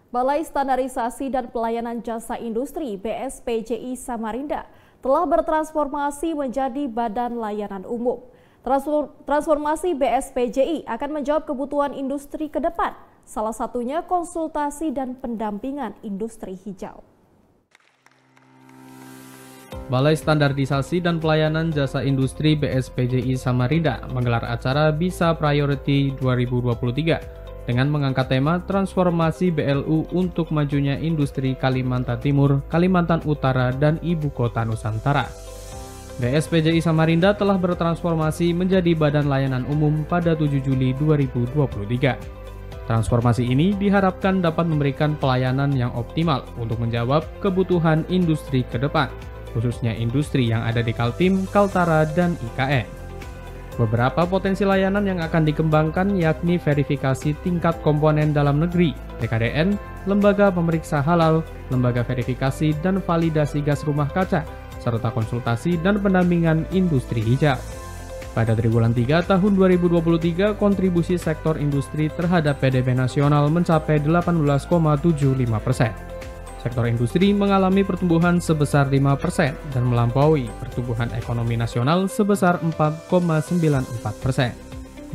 Balai Standarisasi dan Pelayanan Jasa Industri (BSPJI) Samarinda telah bertransformasi menjadi Badan Layanan Umum. Transformasi BSPJI akan menjawab kebutuhan industri ke depan, salah satunya konsultasi dan pendampingan industri hijau. Balai Standarisasi dan Pelayanan Jasa Industri BSPJI Samarinda menggelar acara BISA Priority 2023 dengan mengangkat tema transformasi BLU untuk majunya industri Kalimantan Timur, Kalimantan Utara, dan Ibu Kota Nusantara. BSPJI Samarinda telah bertransformasi menjadi Badan Layanan Umum pada 7 Juli 2023. Transformasi ini diharapkan dapat memberikan pelayanan yang optimal untuk menjawab kebutuhan industri ke depan, khususnya industri yang ada di Kaltim, Kaltara, dan IKN. Beberapa potensi layanan yang akan dikembangkan yakni verifikasi tingkat komponen dalam negeri, TKDN, lembaga pemeriksa halal, lembaga verifikasi dan validasi gas rumah kaca, serta konsultasi dan pendampingan industri hijau. Pada triwulan 3 tahun 2023, kontribusi sektor industri terhadap PDB nasional mencapai 18,75%. Sektor industri mengalami pertumbuhan sebesar 5% dan melampaui pertumbuhan ekonomi nasional sebesar 4,94%.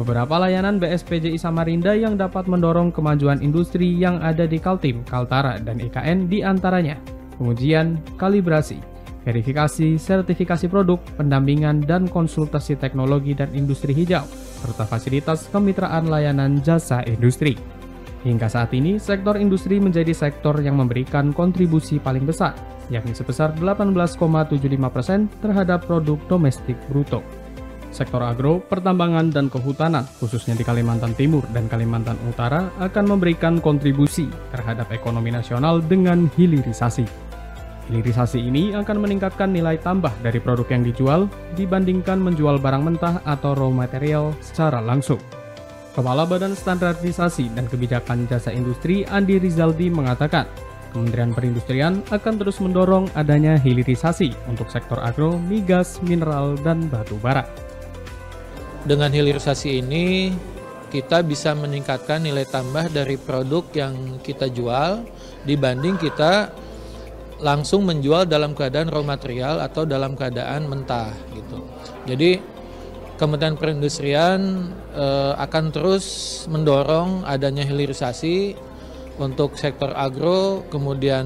Beberapa layanan BSPJI Samarinda yang dapat mendorong kemajuan industri yang ada di Kaltim, Kaltara, dan IKN diantaranya pengujian, kalibrasi, verifikasi, sertifikasi produk, pendampingan dan konsultasi teknologi dan industri hijau, serta fasilitas kemitraan layanan jasa industri. Hingga saat ini, sektor industri menjadi sektor yang memberikan kontribusi paling besar, yakni sebesar 18,75% terhadap produk domestik bruto. Sektor agro, pertambangan, dan kehutanan, khususnya di Kalimantan Timur dan Kalimantan Utara, akan memberikan kontribusi terhadap ekonomi nasional dengan hilirisasi. Hilirisasi ini akan meningkatkan nilai tambah dari produk yang dijual dibandingkan menjual barang mentah atau raw material secara langsung. Kepala Badan Standarisasi dan Kebijakan Jasa Industri Andi Rizaldi mengatakan, Kementerian Perindustrian akan terus mendorong adanya hilirisasi untuk sektor agro, migas, mineral, dan batu bara. Dengan hilirisasi ini, kita bisa meningkatkan nilai tambah dari produk yang kita jual dibanding kita langsung menjual dalam keadaan raw material atau dalam keadaan mentah gitu. Jadi Kementerian Perindustrian akan terus mendorong adanya hilirisasi untuk sektor agro, kemudian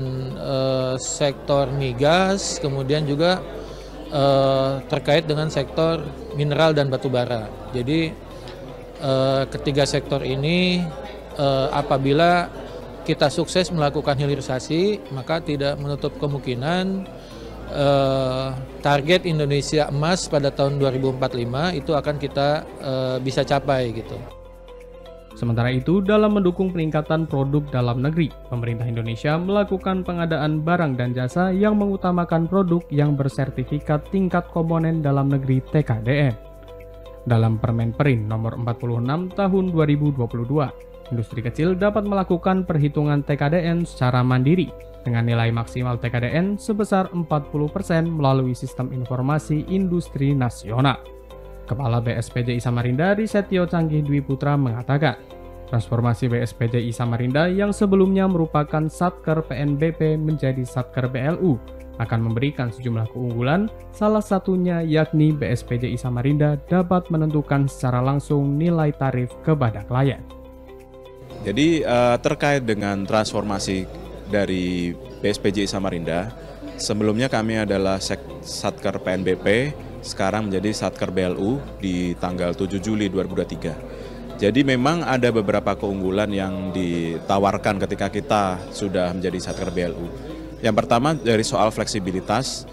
sektor migas, kemudian juga terkait dengan sektor mineral dan batu bara. Jadi ketiga sektor ini apabila kita sukses melakukan hilirisasi, maka tidak menutup kemungkinan target Indonesia emas pada tahun 2045 itu akan kita bisa capai gitu. Sementara itu, dalam mendukung peningkatan produk dalam negeri, pemerintah Indonesia melakukan pengadaan barang dan jasa yang mengutamakan produk yang bersertifikat tingkat komponen dalam negeri TKDN. Dalam Permen Perin nomor 46 tahun 2022, industri kecil dapat melakukan perhitungan TKDN secara mandiri dengan nilai maksimal TKDN sebesar 40% melalui Sistem Informasi Industri Nasional. Kepala BSPJI Samarinda Risetio Canggih Dwi Putra mengatakan, transformasi BSPJI Samarinda yang sebelumnya merupakan Satker PNBP menjadi Satker BLU akan memberikan sejumlah keunggulan, salah satunya yakni BSPJI Samarinda dapat menentukan secara langsung nilai tarif kepada klien. Jadi terkait dengan transformasi dari BSPJI Samarinda, sebelumnya kami adalah Satker PNBP, sekarang menjadi Satker BLU di tanggal 7 Juli 2023. Jadi memang ada beberapa keunggulan yang ditawarkan ketika kita sudah menjadi Satker BLU. Yang pertama dari soal fleksibilitas,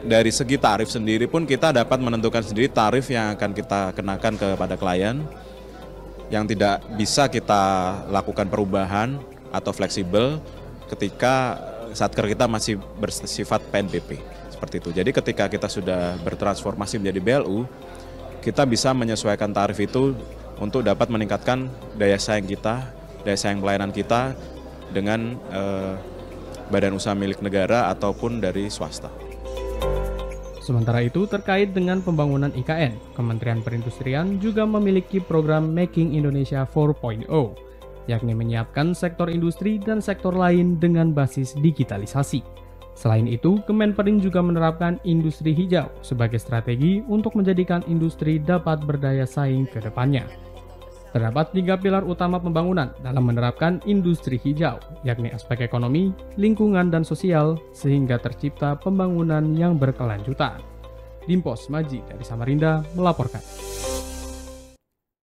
dari segi tarif sendiri pun kita dapat menentukan sendiri tarif yang akan kita kenakan kepada klien, yang tidak bisa kita lakukan perubahan atau fleksibel ketika Satker kita masih bersifat PNBP, seperti itu. Jadi ketika kita sudah bertransformasi menjadi BLU, kita bisa menyesuaikan tarif itu untuk dapat meningkatkan daya saing kita, daya saing pelayanan kita dengan badan usaha milik negara ataupun dari swasta. Sementara itu, terkait dengan pembangunan IKN, Kementerian Perindustrian juga memiliki program Making Indonesia 4.0, yakni menyiapkan sektor industri dan sektor lain dengan basis digitalisasi. Selain itu, Kemenperin juga menerapkan industri hijau sebagai strategi untuk menjadikan industri dapat berdaya saing ke depannya. Terdapat 3 pilar utama pembangunan dalam menerapkan industri hijau, yakni aspek ekonomi, lingkungan, dan sosial, sehingga tercipta pembangunan yang berkelanjutan. Dimpos Maji dari Samarinda melaporkan.